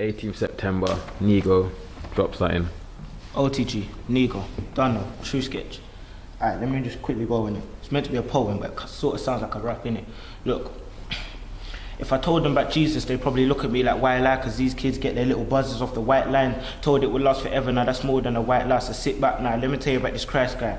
18th September, Nego drops that in. OTG, Nego, Dunno, True Sketch. Alright, let me just quickly go in it. It's meant to be a poem, but it sort of sounds like a rap, innit? Look, if I told them about Jesus, they'd probably look at me like, why lie? Because these kids get their little buzzers off the white line. Told it would last forever, now that's more than a white lie. So sit back now, let me tell you about this Christ guy.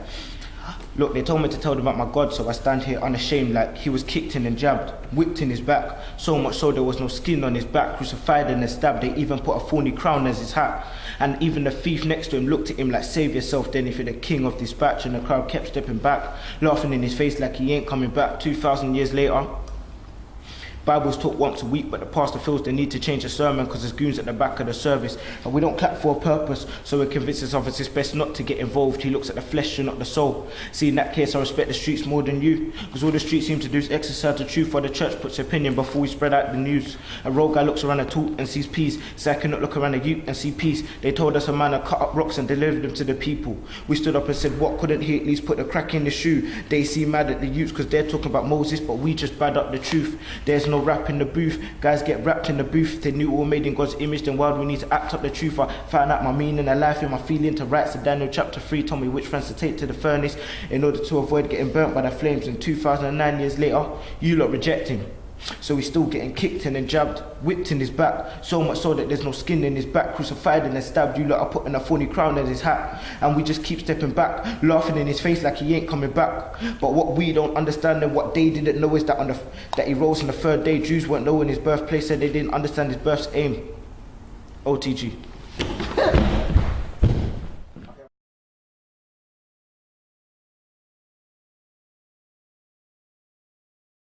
Look, they told me to tell them about my God, so I stand here unashamed like he was kicked in and jabbed, whipped in his back, so much so there was no skin on his back, crucified and then stabbed. They even put a thorny crown as his hat, and even the thief next to him looked at him like, save yourself then if you're the king of this batch. And the crowd kept stepping back, laughing in his face like he ain't coming back. 2,000 years later, Bible's taught once a week, but the pastor feels the need to change the sermon because there's goons at the back of the service. And we don't clap for a purpose, so it convinces others it's best not to get involved. He looks at the flesh and not the soul. See, in that case, I respect the streets more than you, because all the streets seem to do is exercise the truth, while the church puts opinion before we spread out the news. A road guy looks around a talk and sees peace, so I cannot look around a youth and see peace. They told us a man had cut up rocks and delivered them to the people. We stood up and said, what, couldn't he at least put the crack in the shoe? They seem mad at the youths because they're talking about Moses, but we just bad up the truth. There's no rap in the booth, guys get wrapped in the booth. If they knew all made in God's image, then why do we need to act up the truth? I found out my meaning of life and my feeling to write. So Daniel chapter 3 told me which friends to take to the furnace in order to avoid getting burnt by the flames. And 2009 years later, you lot reject him. So he's still getting kicked and then jabbed, whipped in his back, so much so that there's no skin in his back, crucified and then stabbed. You lot are putting a thorny crown in his hat, and we just keep stepping back, laughing in his face like he ain't coming back. But what we don't understand and what they didn't know is that that he rose on the third day. Jews weren't knowing his birthplace, said they didn't understand his birth's aim. OTG.